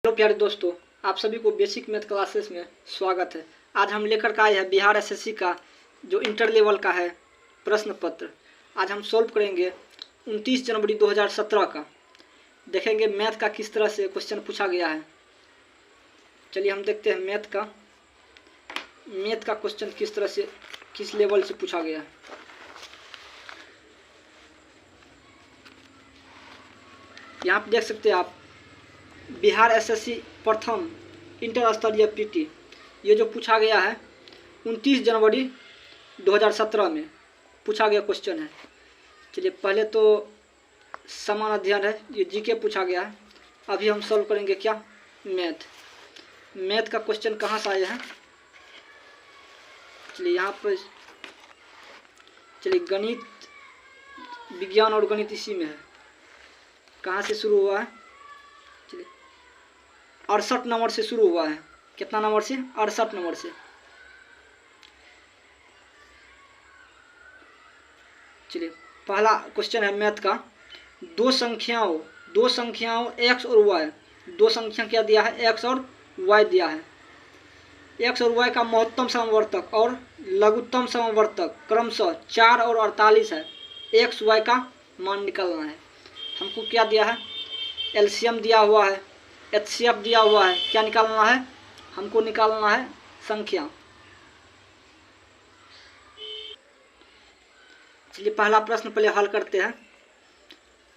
Hello प्यारे दोस्तों, आप सभी को बेसिक मैथ क्लासेस में स्वागत है। आज हम लेकर के आए हैं बिहार एसएससी का जो इंटर लेवल का है प्रश्न पत्र। आज हम सॉल्व करेंगे 29 जनवरी 2017 का। देखेंगे मैथ का किस तरह से क्वेश्चन पूछा गया है। चलिए हम देखते हैं मैथ का क्वेश्चन किस तरह से किस लेवल से पूछा गया है। यहाँ पर देख सकते हैं आप, बिहार एसएससी प्रथम इंटर स्तरीय पीटी, ये जो पूछा गया है 29 जनवरी 2017 में पूछा गया क्वेश्चन है। चलिए पहले तो समान अध्ययन है, ये जीके पूछा गया है। अभी हम सॉल्व करेंगे क्या, मैथ का क्वेश्चन कहाँ से आए हैं। चलिए यहाँ पर गणित विज्ञान और गणित इसी में है। कहाँ से शुरू हुआ है, चलिए 68 नंबर से शुरू हुआ है। कितना नंबर से, 68 नंबर से। चलिए पहला क्वेश्चन है मैथ का, दो संख्याओं x और y, दो संख्या क्या दिया है, x और y दिया है। x और y का महत्तम समवर्तक और लघुत्तम समवर्तक क्रमशः 4 और 48 है। x y का मान निकालना है। हमको क्या दिया है, एलसीएम दिया हुआ है, एचसीएफ दिया हुआ है। क्या निकालना है, हमको निकालना है संख्या। चलिए पहला प्रश्न पहले हल करते हैं।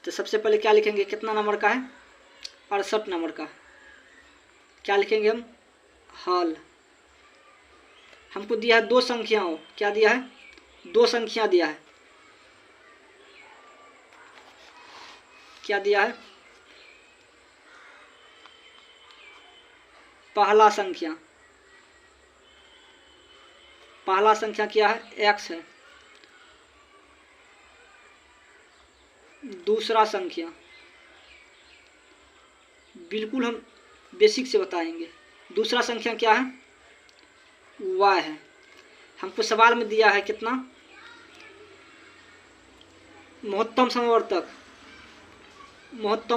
तो सबसे पहले क्या लिखेंगे, कितना नंबर का है, 68 नंबर का। क्या लिखेंगे हम, हल। हमको दिया है दो संख्याओं, क्या दिया है, दो संख्या दिया है। क्या दिया है, पहला संख्या क्या है, x है। दूसरा संख्या बिल्कुल हम बेसिक से बताएंगे। दूसरा संख्या क्या है, y है। हमको सवाल में दिया है कितना, महत्तम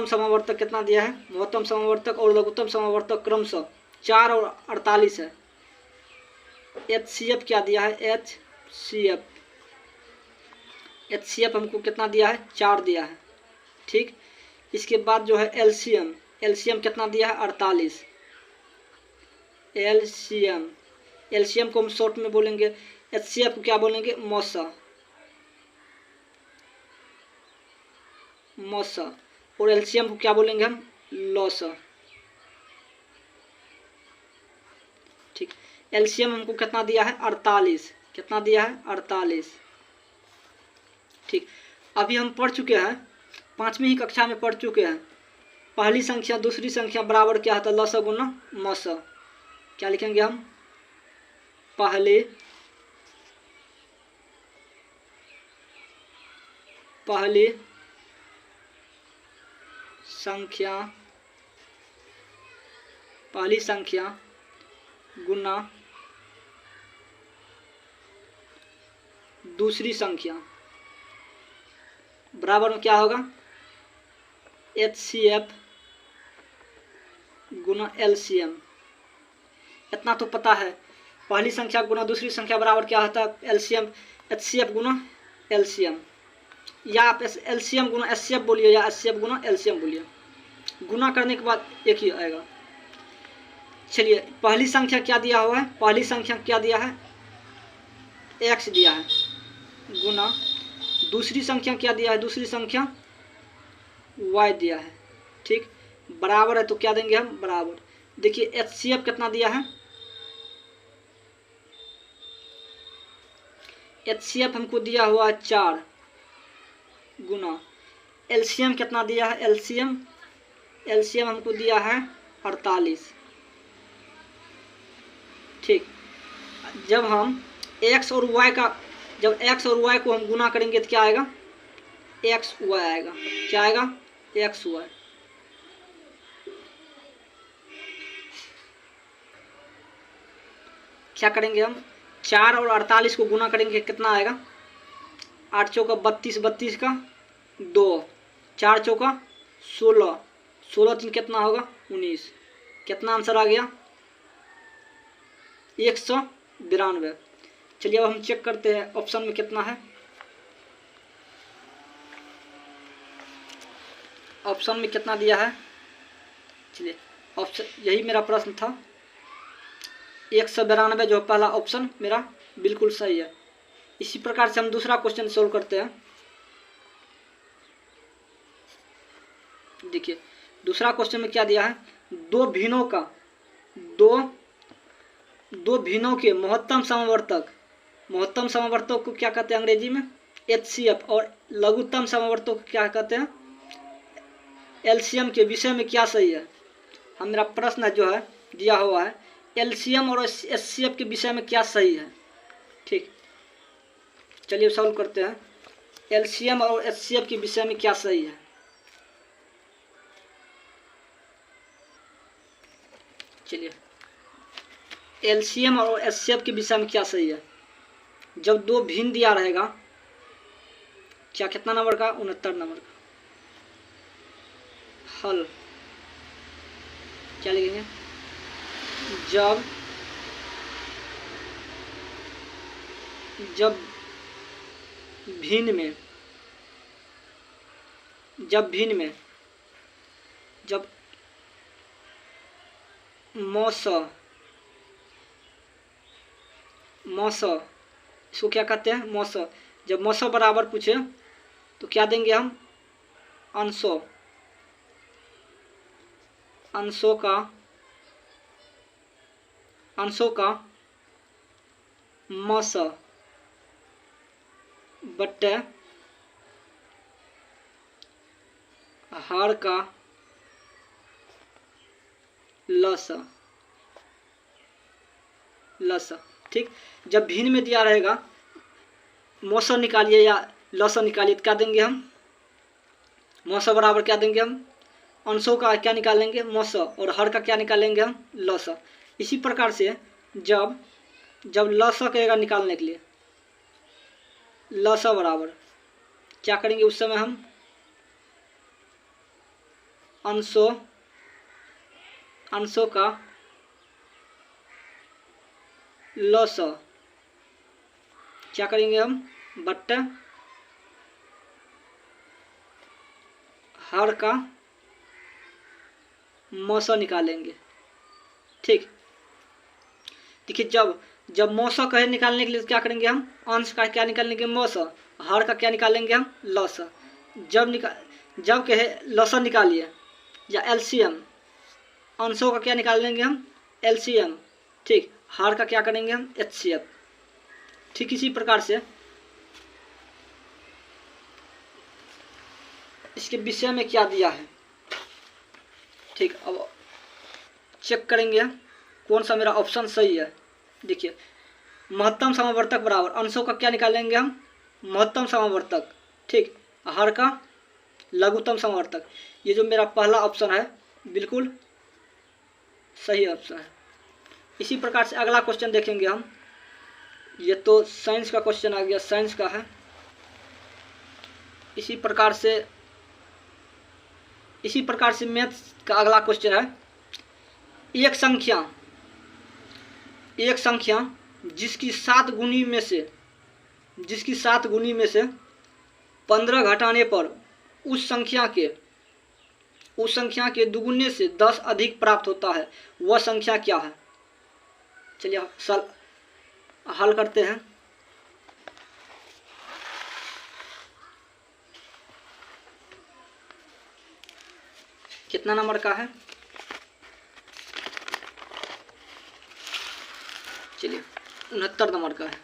समवर्तक कितना दिया है, महत्तम समवर्तक और लघुत्तम समवर्तक क्रमशः 4 और 48 है। एचसीएफ क्या दिया है, एचसीएफ हमको कितना दिया है, 4 दिया है। ठीक, इसके बाद जो है एलसीएम कितना दिया है, 48। एलसीएम को हम शॉर्ट में बोलेंगे, एचसीएफ को क्या बोलेंगे, मौसा, और एलसीएम को क्या बोलेंगे हम, लॉसा। ठीक, एलसीएम हमको कितना दिया है, 48। कितना दिया है, 48। ठीक, अभी हम पढ़ चुके हैं, 5वीं ही कक्षा में पढ़ चुके हैं, पहली संख्या दूसरी संख्या बराबर क्या होता है, लसा गुना मौसा। क्या लिखेंगे हम, पहली संख्या गुना दूसरी संख्या बराबर में क्या होगा, एचसीएफ गुना एलसीएम। इतना तो पता है, पहली संख्या गुना दूसरी संख्या बराबर क्या होता है, एलसीएम, एचसीएफ गुना एलसीएम, या आप एलसीएम गुना एचसीएफ बोलिए या एचसीएफ गुना एलसीएम बोलिए। गुना करने के बाद एक ही आएगा। चलिए पहली संख्या क्या दिया हुआ है, पहली संख्या क्या दिया है, x दिया है, गुना दूसरी संख्या क्या दिया है, दूसरी संख्या y दिया है। ठीक, बराबर है तो क्या देंगे हम, बराबर। देखिए एचसीएफ कितना दिया है, एचसीएफ हमको दिया हुआ है 4 गुना एलसीएम कितना दिया है, एलसीएम हमको दिया है 48। ठीक, जब x और y को हम गुना करेंगे तो क्या आएगा, xy आएगा। क्या आएगा, xy। क्या करेंगे हम, 4 और 48 को गुना करेंगे, कितना आएगा, 8 चौका 32, 32 का 2, 4 चौका 16, 16 3 कितना होगा, 19। कितना आंसर आ गया? 192। चलिए अब हम चेक करते हैं ऑप्शन में कितना है। ऑप्शन में कितना दिया है? चलिए ऑप्शन, यही मेरा प्रश्न था, 192 जो पहला ऑप्शन मेरा बिल्कुल सही है। इसी प्रकार से हम दूसरा क्वेश्चन सोल्व करते हैं। देखिए दूसरा क्वेश्चन में क्या दिया है? दो भिन्नों के महत्तम समवर्तक को क्या कहते हैं अंग्रेजी में? HCF। और लघुत्तम समवर्तक को क्या कहते हैं? LCM के विषय में क्या सही है? हम मेरा प्रश्न जो है दिया हुआ है, LCM और HCF के विषय में क्या सही है? ठीक, चलिए सॉल्व करते हैं। LCM और HCF के विषय में क्या सही है? चलिए LCM और HCF के विषय में क्या सही है? जब दो भिन्न दिया रहेगा, क्या कितना नंबर का? 69 नंबर का। हल क्या लिखेंगे? जब भिन्न में मौस इसको क्या कहते हैं? मौस। जब मौस बराबर पूछे तो क्या देंगे हम? अंशों का मौस बट्टे हर का लस। ठीक, जब भिन्न में दिया रहेगा मौसा निकालिए या लसा निकालिए तो क्या देंगे हम? मौसा बराबर क्या देंगे हम? अंशों का क्या निकालेंगे? मौसा। और हर का क्या निकालेंगे हम? लसा। इसी प्रकार से जब लसा कहेगा निकालने के लिए, लसा बराबर क्या करेंगे उस समय हम? अंशों का लसा क्या करेंगे हम? बट्टे हर का मौसा निकालेंगे। ठीक, देखिए जब मौसा कहे निकालने के लिए तो क्या करेंगे हम? अंश का क्या निकालेंगे? मौसा। हर का क्या निकालेंगे हम? लसा। जब कहे लसा निकालिए या LCM, अंशों का क्या निकालेंगे हम? LCM। ठीक, हर का क्या करेंगे हम? HCF। ठीक, इसी प्रकार से इसके विषय में क्या दिया है? ठीक, अब चेक करेंगे कौन सा मेरा ऑप्शन सही है। देखिए महत्तम समवर्तक बराबर अंशों का क्या निकालेंगे हम? महत्तम समवर्तक। ठीक, हर का लघुत्तम समवर्तक। ये जो मेरा पहला ऑप्शन है बिल्कुल सही ऑप्शन है। इसी प्रकार से अगला क्वेश्चन देखेंगे हम। ये तो साइंस का क्वेश्चन आ गया, साइंस का है। इसी प्रकार से मैथ्स का अगला क्वेश्चन है। एक संख्या जिसकी 7 गुनी में से 15 घटाने पर उस संख्या के दुगुने से 10 अधिक प्राप्त होता है, वह संख्या क्या है? चलिए हल करते हैं। कितना नंबर का है? चलिए 69 नंबर का है।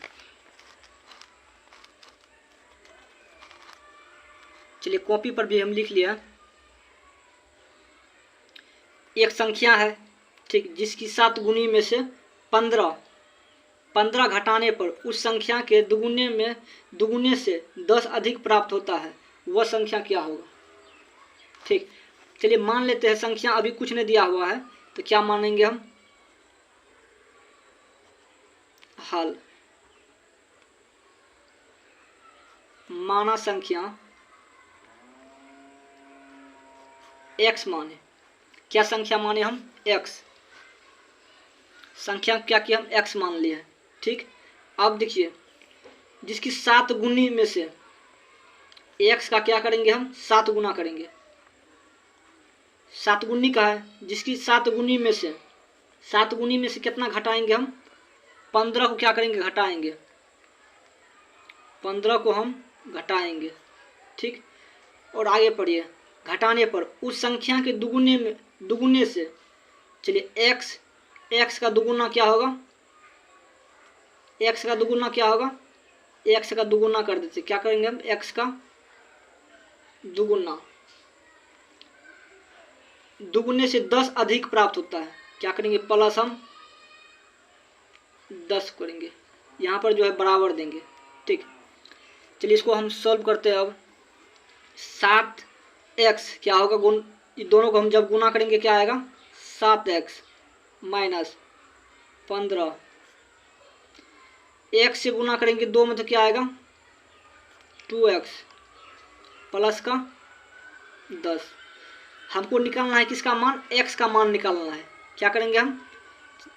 चलिए कॉपी पर भी हम लिख लिया। एक संख्या है, ठीक, जिसकी 7 गुनी में से 15 घटाने पर उस संख्या के दुगुने से 10 अधिक प्राप्त होता है, वह संख्या क्या होगा? ठीक, चलिए मान लेते हैं संख्या अभी कुछ नहीं दिया हुआ है तो क्या मानेंगे हम? हल। माना संख्या x माने, क्या संख्या माने हम? x। संख्या क्या किया हम x मान लिया है। ठीक, अब देखिए जिसकी 7 गुनी में से x का क्या करेंगे हम 7 गुना करेंगे। 7 गुनी का है, जिसकी 7 गुनी में से 7 गुनी में से कितना घटाएंगे हम 15 को क्या करेंगे घटाएंगे, 15 को हम घटाएंगे। ठीक, और आगे पढ़िए घटाने पर उस संख्या के दुगुने से चलिए x का दुगुना क्या होगा, x का दुगुना क्या होगा, x का दुगुना कर देते, क्या करेंगे हम x का दुगुना, दुगुने से 10 अधिक प्राप्त होता है, क्या करेंगे प्लस हम 10 करेंगे, यहाँ पर जो है बराबर देंगे। ठीक, चलिए इसको हम सॉल्व करते हैं। अब 7x क्या होगा गुण, दोनों को हम जब गुना करेंगे क्या आएगा 7x माइनस 15, x से गुना करेंगे 2 में तो क्या आएगा 2x प्लस का 10। हमको निकालना है किसका मान, x का मान निकालना है। क्या करेंगे हम,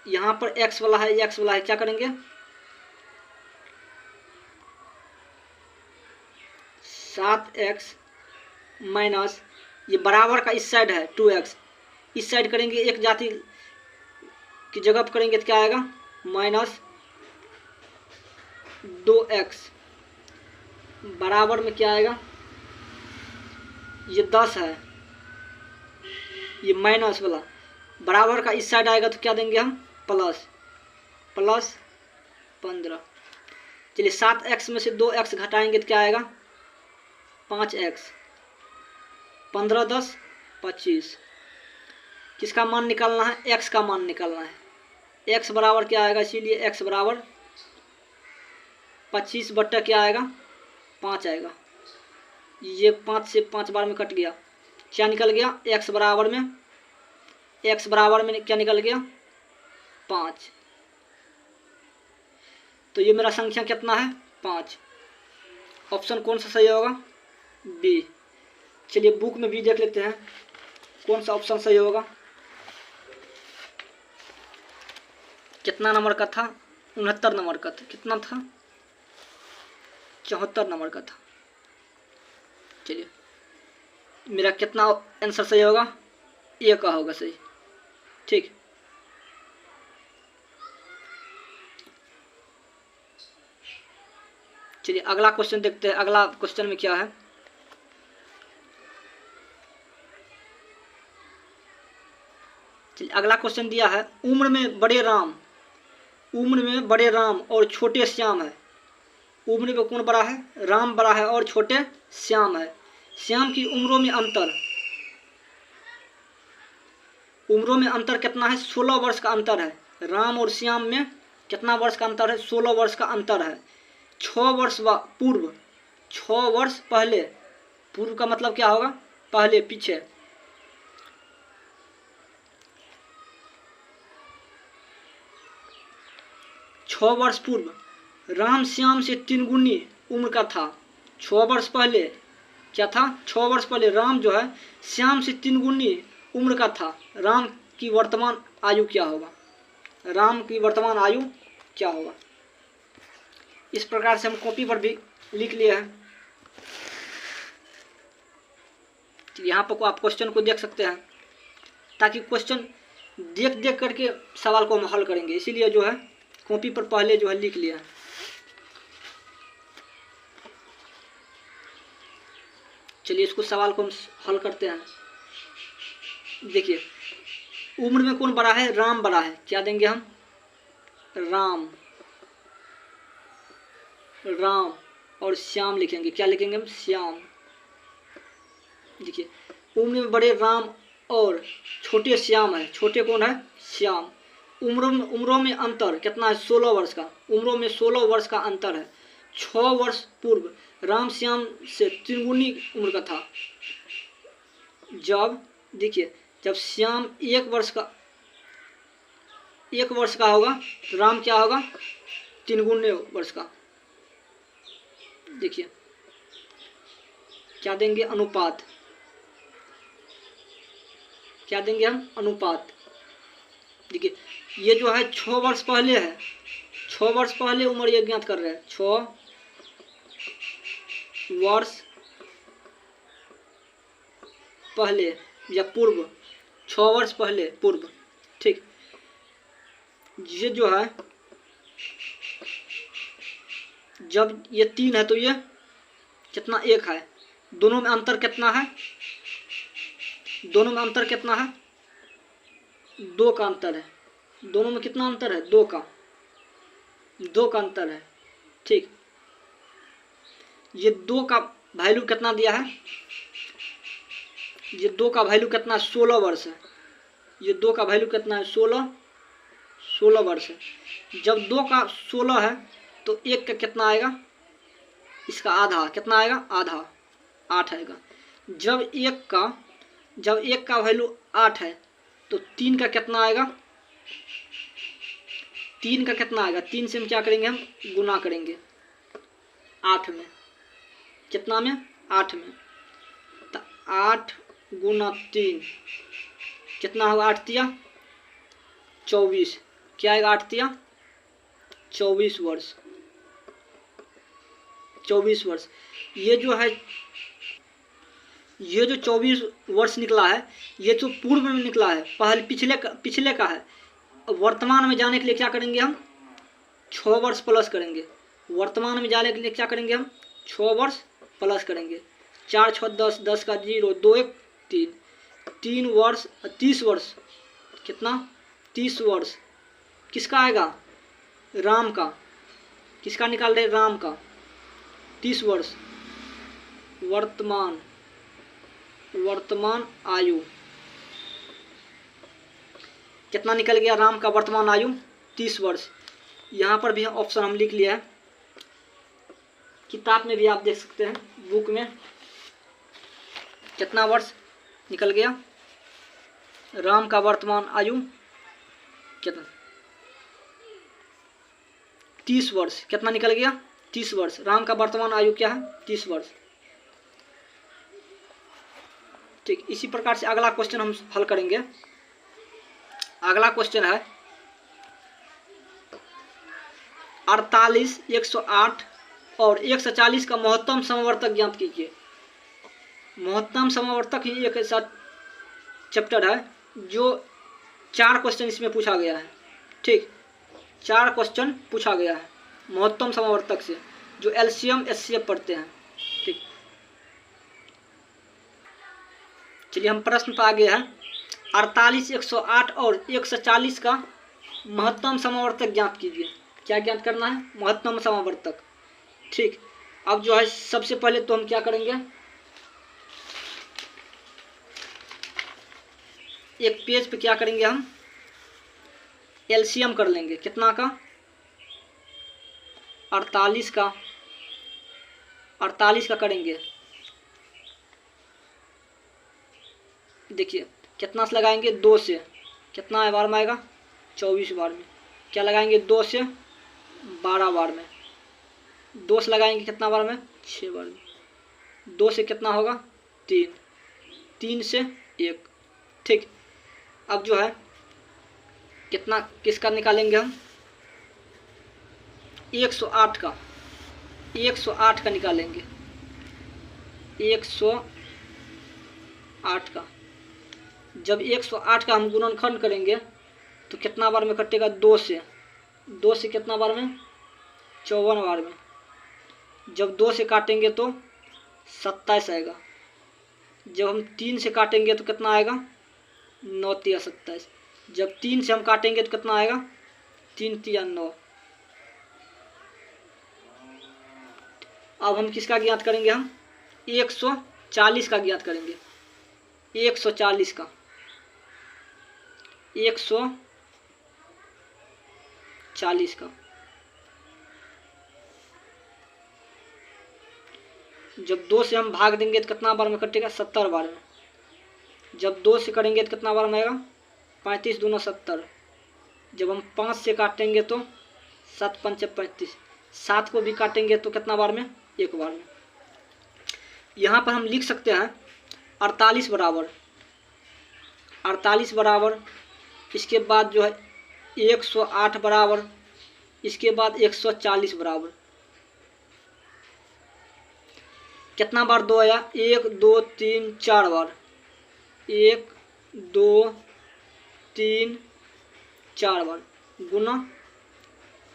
यहाँ पर x वाला है, क्या करेंगे 7x माइनस ये बराबर का इस साइड है 2x, इस साइड करेंगे एक जाति की जगह पर करेंगे तो क्या आएगा माइनस 2x बराबर में क्या आएगा, ये 10 है, ये माइनस वाला बराबर का इस साइड आएगा तो क्या देंगे हम प्लस 15। चलिए 7x में से 2x घटाएंगे तो क्या आएगा 5x, 15 10 25। किसका मान निकालना है, x का मान निकालना है। x बराबर क्या आएगा, इसीलिए x बराबर 25 बट्टा क्या आएगा 5 आएगा। ये 5 से 5 बार में कट गया, क्या निकल गया x बराबर में क्या निकल गया 5। तो ये मेरा संख्या कितना है 5। ऑप्शन कौन सा सही होगा बी। चलिए बुक में भी देख लेते हैं कौन सा ऑप्शन सही होगा। कितना नंबर का था, 69 नंबर का था, कितना था 74 नंबर का था। चलिए मेरा कितना आंसर सही होगा, ए का होगा सही। ठीक, चलिए अगला क्वेश्चन देखते हैं। अगला क्वेश्चन में क्या है, चलिए अगला क्वेश्चन दिया है उम्र में बड़े राम और छोटे श्याम है। उम्र में कौन बड़ा है, राम बड़ा है और छोटे श्याम है। श्याम की उम्रों में अंतर कितना है 16 वर्ष का अंतर है। राम और श्याम में कितना वर्ष का अंतर है 16 वर्ष का अंतर है। 6 वर्ष पूर्व, 6 वर्ष पहले, पूर्व का मतलब क्या होगा पहले पीछे, 6 वर्ष पूर्व राम श्याम से 3 गुनी उम्र का था। 6 वर्ष पहले क्या था, 6 वर्ष पहले राम जो है श्याम से 3 गुनी उम्र का था। राम की वर्तमान आयु क्या होगा, राम की वर्तमान आयु क्या होगा। इस प्रकार से हम कॉपी पर भी लिख लिए हैं। यहाँ पर आप क्वेश्चन को देख सकते हैं, ताकि क्वेश्चन देख करके सवाल को हम हल करेंगे, इसीलिए जो है कॉपी पर पहले जो है लिख लिया है। चलिए इसको सवाल को हम हल करते हैं। देखिए उम्र में कौन बड़ा है, राम बड़ा है, क्या देंगे हम राम और श्याम लिखेंगे, क्या लिखेंगे हम श्याम। देखिए उम्र में बड़े राम और छोटे श्याम है, छोटे कौन है श्याम। उम्रों में अंतर कितना है 16 वर्ष का, उम्रों में 16 वर्ष का अंतर है। 6 वर्ष पूर्व राम श्याम से 3 गुनी उम्र का था। जब देखिए जब श्याम 1 वर्ष का होगा तो राम क्या होगा 3 गुने वर्ष का। देखिए क्या देंगे अनुपात, क्या देंगे हम अनुपात। देखिए ये जो है 6 वर्ष पहले है, 6 वर्ष पहले उम्र ये ज्ञात कर रहे हैं, 6 वर्ष पहले या पूर्व, 6 वर्ष पहले पूर्व। ठीक, ये जो है जब ये 3 है तो ये कितना 1 है, दोनों में अंतर कितना है, दोनों में अंतर कितना है, 2 का अंतर है, दोनों में कितना अंतर है, 2 का अंतर है। ठीक, ये 2 का वैल्यू कितना दिया है, ये 2 का वैल्यू कितना, 16 वर्ष है, ये 2 का वैल्यू कितना है, 16 वर्ष है। जब 2 का 16 है तो 1 का कितना आएगा, इसका आधा कितना आएगा, आधा 8 आएगा। जब 1 का वैल्यू 8 है तो 3 का कितना आएगा, 3 का कितना आएगा, 3 से हम क्या करेंगे, हम गुना करेंगे 8 में, कितना में, 8 में, तो 8 गुना 3 कितना होगा, 8 तिया 24, क्या आएगा, 8 तिया 24 वर्ष, 24 वर्ष। ये जो है, ये जो 24 वर्ष निकला है ये तो पूर्व में निकला है, पहले पिछले का है। वर्तमान में जाने के लिए क्या करेंगे, हम 6 वर्ष प्लस करेंगे, वर्तमान में जाने के लिए क्या करेंगे, हम 6 वर्ष प्लस करेंगे, 4 6 10, 10 का 0, 2 1 3, 3 वर्ष 30 वर्ष, कितना 30 वर्ष, किसका आएगा, राम का, किसका निकाल रहे, राम का 30 वर्ष। वर्तमान आयु कितना निकल गया, राम का वर्तमान आयु 30 वर्ष। यहाँ पर भी ऑप्शन हम लिख लिया है, किताब में भी आप देख सकते हैं, बुक में कितना वर्ष निकल गया, राम का वर्तमान आयु कितना, 30 वर्ष, कितना निकल गया, 30 वर्ष। राम का वर्तमान आयु क्या है, 30 वर्ष। ठीक, इसी प्रकार से अगला क्वेश्चन हम हल करेंगे। अगला क्वेश्चन है 48, 108 और 140 का महत्तम समवर्तक ज्ञात कीजिए। महत्तम समवर्तक ही एक ऐसा चैप्टर है जो 4 क्वेश्चन इसमें पूछा गया है। ठीक, 4 क्वेश्चन पूछा गया है महत्तम समवर्तक से, जो एलसीएम एचसीएफ पढ़ते हैं। ठीक, चलिए हम प्रश्न पर आगे हैं। 48, 108 और 140 का महत्तम समवर्तक ज्ञात कीजिए। क्या ज्ञात करना है, महत्तम समवर्तक। ठीक, अब जो है सबसे पहले तो हम क्या करेंगे, एक पेज पे क्या करेंगे, हम एलसीएम कर लेंगे, कितना का, 48 का करेंगे। देखिए कितना से लगाएंगे, 2 से, कितना बार में आएगा, 24 बार में। क्या लगाएंगे, 2 से 12 बार में। 2 से लगाएंगे कितना बार में, 6 बार में। 2 से कितना होगा, 3, 3 से 1। ठीक, अब जो है कितना, किसका निकालेंगे हम, 108 का, 108 का निकालेंगे, 108 का। जब 108 का हम गुणनखंड करेंगे तो कितना बार में कटेगा, 2 से, 2 से कितना बार में, 54 बार में। जब 2 से काटेंगे तो 27 आएगा। जब हम 3 से काटेंगे तो कितना आएगा, 9 तिया 27। जब 3 से हम काटेंगे तो कितना आएगा, 3 तिया 9। अब हम किसका ज्ञात करेंगे, हम 140 का ज्ञात करेंगे, 140 का, 140 का। जब 2 से हम भाग देंगे तो कितना बार में कटेगा, 70 बार में। जब 2 से करेंगे तो कितना बार में आएगा, 35 दूना 70। जब हम 5 से काटेंगे तो 7 पंचे 35। 7 को भी काटेंगे तो कितना बार में, 1 बार में। यहाँ पर हम लिख सकते हैं 48 बराबर इसके बाद जो है 108 बराबर, इसके बाद 140 बराबर। कितना बार 2 आया? 1 2 3 4 बार, 1 2 3 4 बार गुना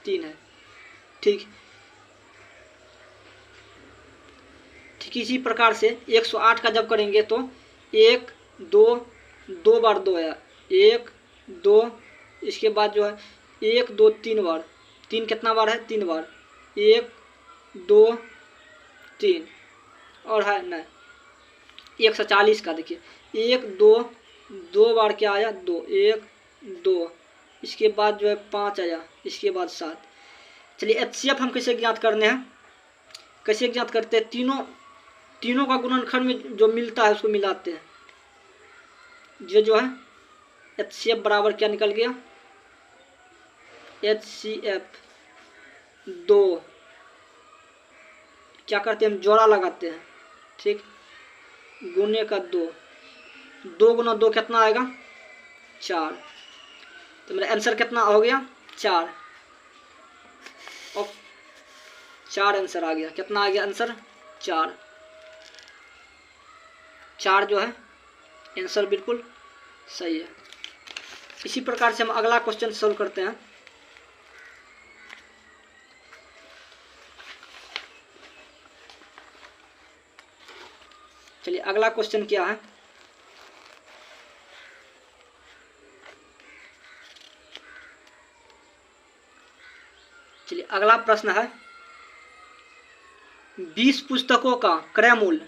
3 है। ठीक, इसी प्रकार से 108 का जब करेंगे तो 1 2 2 बार 2 आया, 1 2, इसके बाद जो है 1 2 3 बार, 3 कितना बार है? 3 बार, 1 2 3 और है नहीं 140 का देखिए 1 2 2 बार क्या आया? 2, 1 2, इसके बाद जो है 5 आया, इसके बाद 7। चलिए एचसीएफ हम कैसे ज्ञात करने हैं, कैसे ज्ञात करते हैं? तीनों का गुणनखंड में जो मिलता है उसको मिलाते हैं। ये जो है एचसीएफ बराबर क्या निकल गया? एचसीएफ 2, क्या करते हैं हम? जोड़ा लगाते हैं। ठीक, गुने का 2, 2 गुना 2 कितना आएगा? 4। तो मेरा आंसर कितना हो गया? 4। और 4 आंसर आ गया। कितना आ गया आंसर? 4। 4 जो है आंसर बिल्कुल सही है। इसी प्रकार से हम अगला क्वेश्चन सोल्व करते हैं। चलिए अगला क्वेश्चन क्या है? चलिए अगला प्रश्न है 20 पुस्तकों का क्रय मूल्य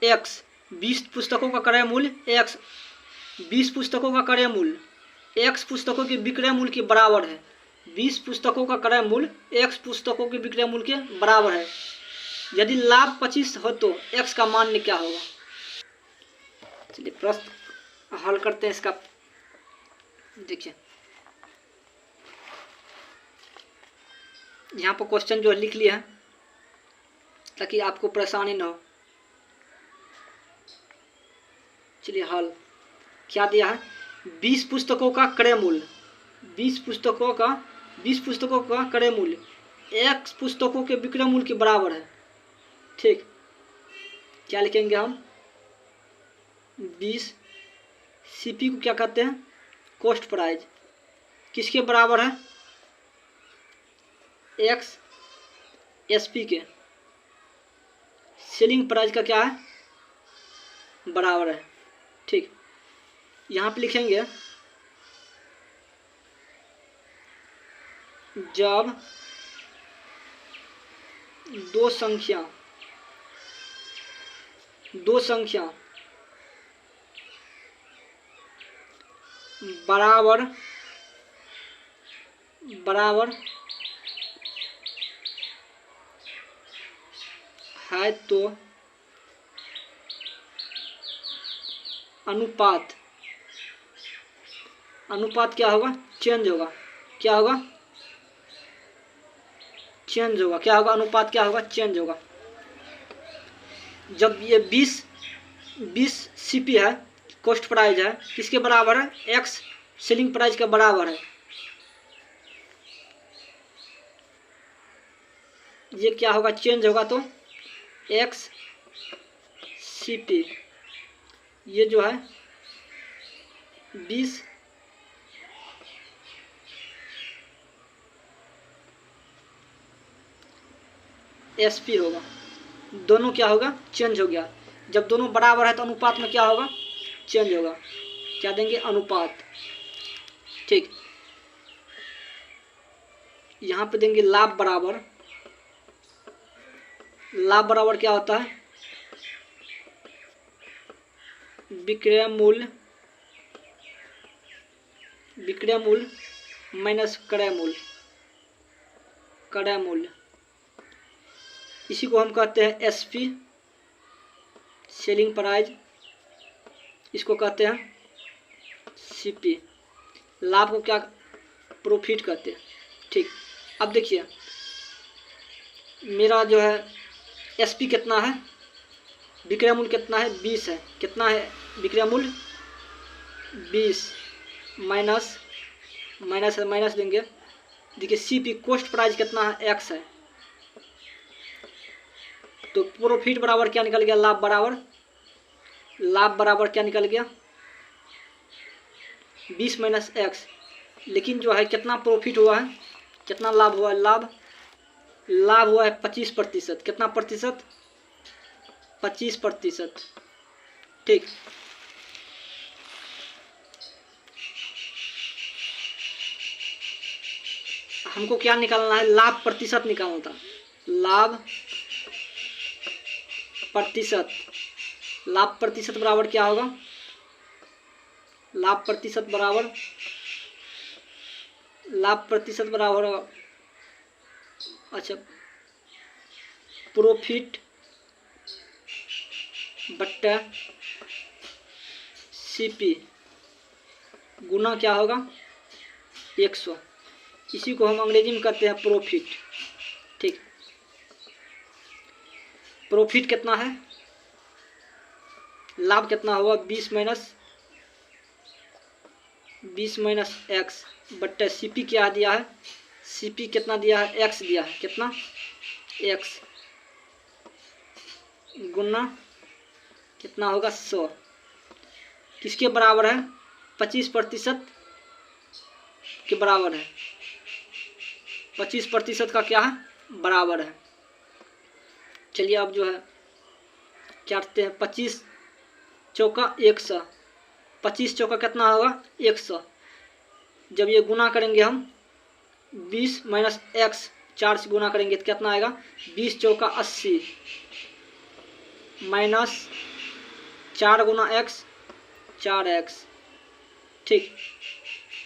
x, 20 पुस्तकों का क्रय मूल्य x, 20 पुस्तकों का क्रय मूल्य x पुस्तकों के विक्रय मूल्य के बराबर है। 20 पुस्तकों का क्रय मूल्य x पुस्तकों के विक्रय मूल्य के बराबर है। यदि लाभ 25 हो तो x का मान क्या होगा? चलिए प्रश्न हल करते हैं इसका। देखिए यहाँ पर क्वेश्चन जो लिख लिया है ताकि आपको परेशानी न हो। चलिए हल क्या दिया है? 20 पुस्तकों का क्रय मूल्य, 20 पुस्तकों का क्रय मूल्य x पुस्तकों के विक्रय मूल्य के बराबर है। ठीक, क्या लिखेंगे हम? 20 सीपी को क्या कहते हैं? Cost price. किसके बराबर है? एक्स एसपी के। सेलिंग प्राइस का क्या है? बराबर है। ठीक, यहाँ पे लिखेंगे जब दो संख्या बराबर है तो अनुपात क्या होगा? चेंज होगा। क्या होगा? चेंज होगा। क्या होगा? अनुपात क्या होगा? चेंज होगा। जब ये 20 सीपी है, कॉस्ट प्राइस है, किसके बराबर है? एक्स सेलिंग प्राइस के बराबर है। ये क्या होगा? चेंज होगा तो एक्स सीपी, ये जो है 20 एसपी होगा। दोनों क्या होगा? चेंज हो गया। जब दोनों बराबर है तो अनुपात में क्या होगा? चेंज होगा। क्या देंगे? अनुपात। ठीक, यहाँ पे देंगे लाभ बराबर। लाभ बराबर क्या होता है? विक्रय मूल्य माइनस क्रय मूल्य। इसी को हम कहते हैं एसपी, सेलिंग प्राइस। इसको कहते हैं सीपी। लाभ को क्या? प्रॉफिट कहते हैं। ठीक, अब देखिए मेरा जो है एसपी कितना है? विक्रय मूल्य कितना है? 20 है। कितना है विक्रय मूल्य? 20। माइनस माइनस है, माइनस देंगे। देखिए CP कॉस्ट प्राइस कितना है, एक्स है, तो प्रॉफिट बराबर क्या निकल गया, लाभ बराबर क्या निकल गया, 20 माइनस एक्स। लेकिन जो है कितना प्रॉफिट हुआ है, कितना लाभ हुआ है, लाभ हुआ है 25%। कितना प्रतिशत, 25%। ठीक, हमको क्या निकालना है, लाभ प्रतिशत निकालना था। लाभ प्रतिशत बराबर क्या होगा, लाभ प्रतिशत बराबर होगा, अच्छा, प्रॉफिट बट्टा CP गुना क्या होगा, 100। इसी को हम अंग्रेजी में कहते हैं प्रॉफिट। ठीक, प्रॉफिट कितना है, लाभ कितना होगा, 20 माइनस एक्स बट्टा CP क्या दिया है, CP कितना दिया है, एक्स दिया है, कितना, एक्स गुना कितना होगा, 100। किसके बराबर है, 25% के बराबर है, 25% का क्या है, बराबर है। चलिए अब जो है क्या करते हैं, 25 चौका 100, 25 चौका कितना होगा, 100। जब ये गुना करेंगे हम 20 माइनस एक्स, 4 से गुना करेंगे तो कितना आएगा, 20 चौका 80 माइनस 4 गुना एक्स, 4x। ठीक,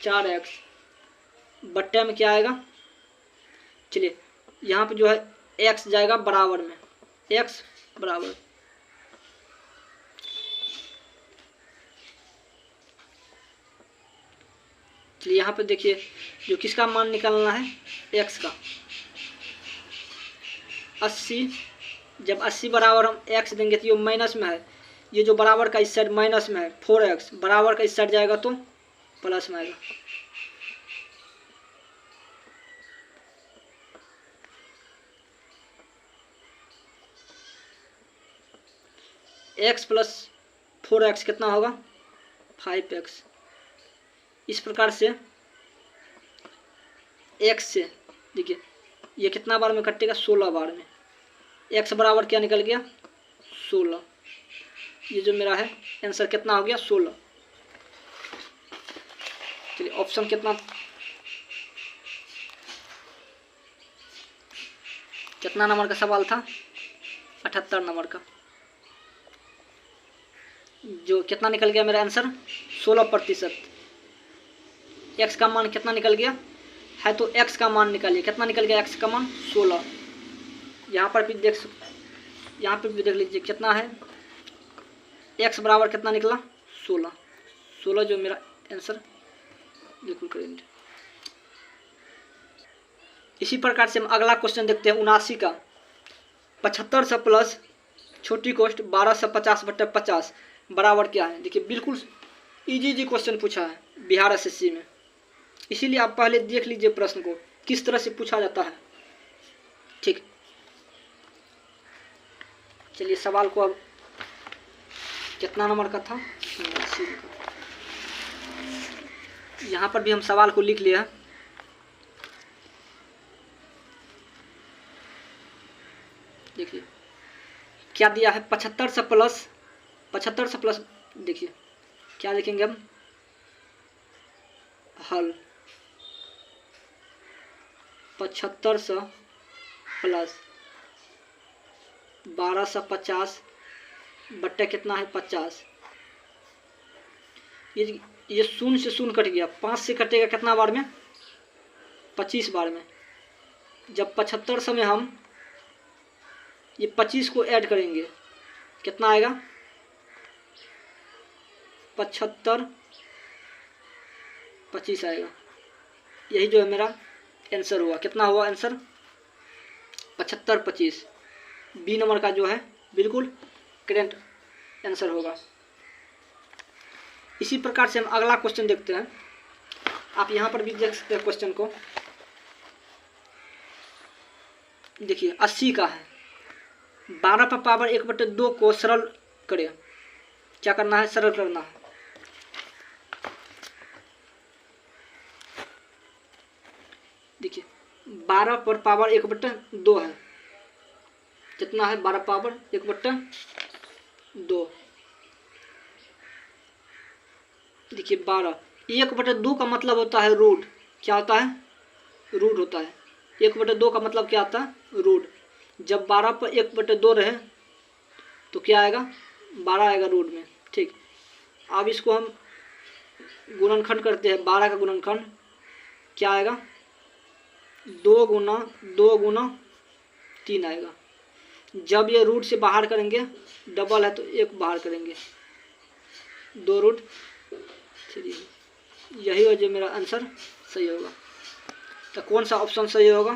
4x बट्टे में क्या आएगा, चलिए यहाँ पे जो है x जाएगा बराबर में, x बराबर, चलिए यहाँ पे देखिए जो किसका मान निकालना है, x का, 80। जब 80 बराबर हम x देंगे तो ये माइनस में है, ये जो बराबर का इस साइड माइनस में है, 4x बराबर का इस साइड जाएगा तो प्लस में आएगा। x प्लस 4x कितना होगा, 5x। इस प्रकार से x से देखिए ये कितना बार में कटेगा, 16 बार में। x बराबर क्या निकल गया, 16। ये जो मेरा है आंसर कितना हो गया, 16। चलिए ऑप्शन कितना नंबर का सवाल था, 78 नंबर का। जो कितना निकल गया मेरा आंसर, 16%। x का मान कितना निकल गया है, तो x का मान निकालिए, कितना निकल गया x का मान, 16। यहाँ पर भी देख लीजिए कितना है, x बराबर कितना निकला, 16 जो मेरा आंसर बिल्कुल करेंगे। इसी प्रकार से हम अगला क्वेश्चन देखते हैं, 79 का। 75 से प्लस छोटी कॉस्ट 1250 बट्टे 50 बराबर क्या है। देखिए बिल्कुल इजी क्वेश्चन पूछा है बिहार SSC में, इसीलिए आप पहले देख लीजिए प्रश्न को किस तरह से पूछा जाता है। ठीक, चलिए सवाल को अब कितना नंबर का था, यहाँ पर भी हम सवाल को लिख लिया है। देखिए क्या दिया है, 75 से प्लस देखिए क्या लिखेंगे हम, हल 75 से प्लस 1250 बट्टे कितना है, 50। ये शून्य से शून्य कट गया, 5 से कटेगा कितना बार में, 25 बार में। जब 75 से में हम ये 25 को ऐड करेंगे कितना आएगा, 75 25 आएगा। यही जो है मेरा आंसर हुआ, कितना हुआ आंसर, 75 25। बी नंबर का जो है बिल्कुल करेक्ट आंसर होगा। इसी प्रकार से हम अगला क्वेश्चन देखते हैं। आप यहाँ पर भी देख सकते हैं क्वेश्चन को। देखिए 80 का है, 12 पर पावर 1/2 को सरल करें। क्या करना है? सरल करना है। देखिए 12 पर पावर 1/2 है, कितना है? 12 पावर 1/2। देखिए 12, 1/2 का मतलब होता है रूट। क्या होता है? रूट होता है। 1/2 का मतलब क्या आता है? रूट। जब 12 पर 1/2 रहे तो क्या आएगा? 12 आएगा रूट में। ठीक, अब इसको हम गुणनखंड करते हैं। 12 का गुणनखंड क्या आएगा? 2 गुना 2 गुना 3 आएगा। जब ये रूट से बाहर करेंगे, डबल है तो 1 बाहर करेंगे, 2√3। यही वजह मेरा आंसर सही होगा। तो कौन सा ऑप्शन सही होगा?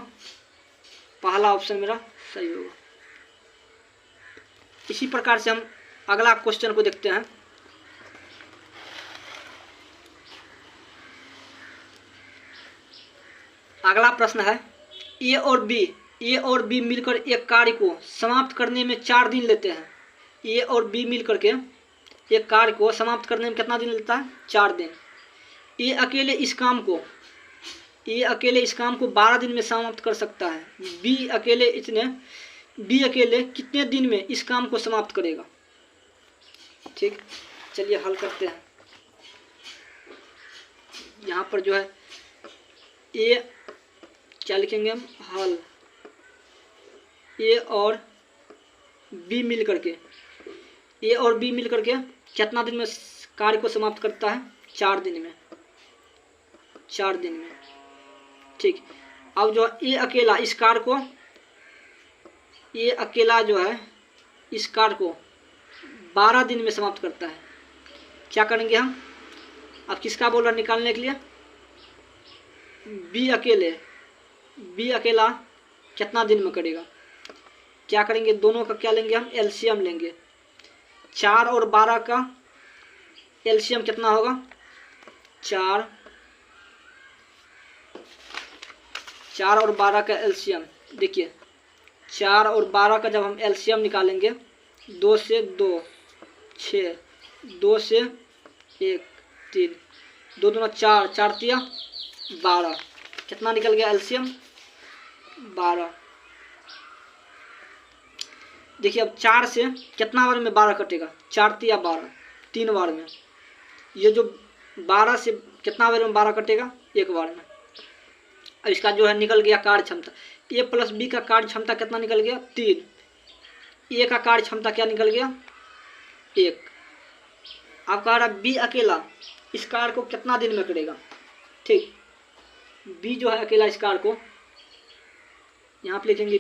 पहला ऑप्शन मेरा सही होगा। इसी प्रकार से हम अगला क्वेश्चन को देखते हैं। अगला प्रश्न है, ए और बी मिलकर एक कार्य को समाप्त करने में 4 दिन लेते हैं। ए और बी मिलकर के एक कार्य को समाप्त करने में कितना दिन लेता है? 4 दिन। ए अकेले इस काम को 12 दिन में समाप्त कर सकता है। बी अकेले कितने दिन में इस काम को समाप्त करेगा? ठीक, चलिए हल करते हैं। यहाँ पर जो है ए, क्या लिखेंगे हम? हल। ए और बी मिल करके कितना दिन में कार्य को समाप्त करता है? 4 दिन में। 4 दिन में। ठीक, अब जो ए अकेला इस कार्य को 12 दिन में समाप्त करता है। क्या करेंगे हम? अब किसका बोल रहा निकालने के लिए? बी अकेला कितना दिन में करेगा? क्या करेंगे? दोनों का क्या लेंगे हम? एलसीएम लेंगे। 4 और 12 का एलसीएम कितना होगा? 4 और 12 का एलसीएम। देखिए 4 और 12 का जब हम एलसीएम निकालेंगे, 2 से 2 6, 2 से 1 3, 2 दूना 4, 4 तिया 12। कितना निकल गया एलसीएम? 12। देखिए अब 4 से कितना बार में 12 कटेगा? 4 तिया 12, 3 बार में। ये जो 12 से कितना बार में 12 कटेगा? 1 बार में। अब इसका जो है निकल गया कार्य क्षमता। ए प्लस बी का कार्य क्षमता कितना निकल गया? 3। ए का कार्य क्षमता क्या निकल गया? 1। अब कह रहा बी अकेला इस कार्य को कितना दिन में करेगा? ठीक, बी जो है अकेला इस कार्य को, यहाँ पे लिखेंगे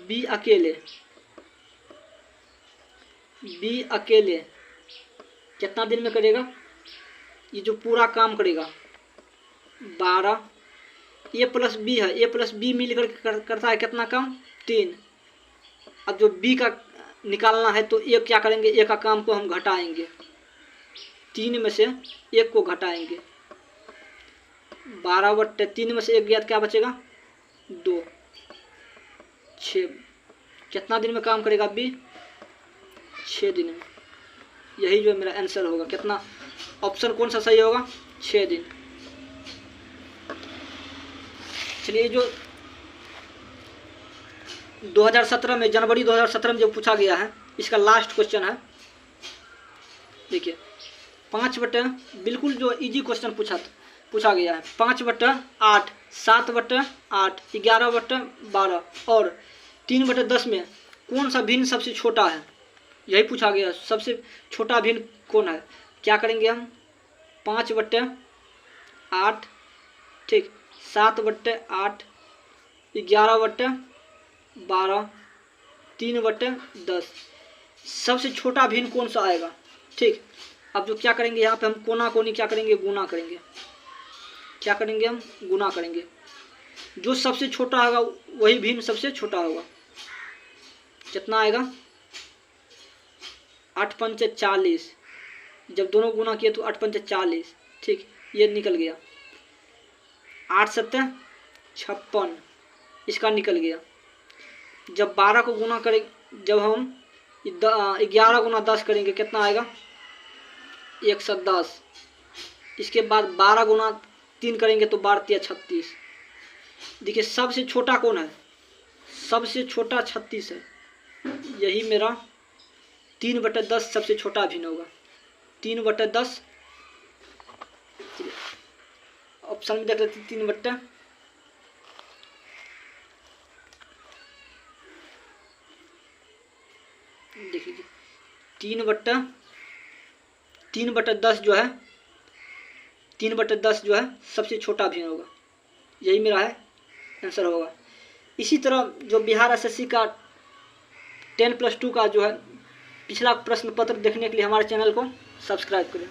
बी अकेले कितना दिन में करेगा? ये जो पूरा काम करेगा 12। ए प्लस बी है, ए प्लस बी मिलकर करता है कितना काम? 3। अब जो बी का निकालना है तो एक क्या करेंगे? ए का काम को हम घटाएंगे, 3 में से 1 को घटाएंगे। 12/3 में से 1 गया तो क्या बचेगा? 2। 6। कितना दिन में काम करेगा बी? 6 दिन में। यही जो मेरा आंसर होगा। कितना? ऑप्शन कौन सा सही होगा? 6 दिन। चलिए जो 2017 में, जनवरी 2017 में जो पूछा गया है, इसका लास्ट क्वेश्चन है। देखिए 5/, बिल्कुल जो इजी क्वेश्चन पूछा गया है। 5/8, 7/8, 11/12 और 3/10 में कौन सा भिन्न सबसे छोटा है? यही पूछा गया। सबसे छोटा भिन्न कौन है? क्या करेंगे हम? 5/8, ठीक, 7/8, 11/12, 3/10। सबसे छोटा भिन्न कौन सा आएगा? ठीक, अब जो क्या करेंगे यहाँ पे हम कोना कोनी क्या करेंगे? गुना करेंगे। क्या करेंगे हम? गुना करेंगे। जो सबसे छोटा होगा वही भिन्न सबसे छोटा होगा। कितना आएगा? 8 पंचे 40, जब दोनों गुना किए तो 8 पंचे 40, ठीक, ये निकल गया। 8 सत्ते 56, इसका निकल गया। जब 12 को गुना करें, जब हम 11 गुना 10 करेंगे कितना आएगा, 110। इसके बाद 12 गुना 3 करेंगे तो 12 तिया 36। देखिए सबसे छोटा कौन है, सबसे छोटा 36 है। यही मेरा 3/10 सबसे छोटा अभिन्न होगा। 3/10 ऑप्शन में देख लेते 3/, देख लीजिए 3/10 जो है, 3/10 जो है सबसे छोटा अभिन्न होगा। यही मेरा है आंसर होगा। इसी तरह जो बिहार एसएससी का 10+2 का जो है पिछला प्रश्न पत्र देखने के लिए हमारे चैनल को सब्सक्राइब करें।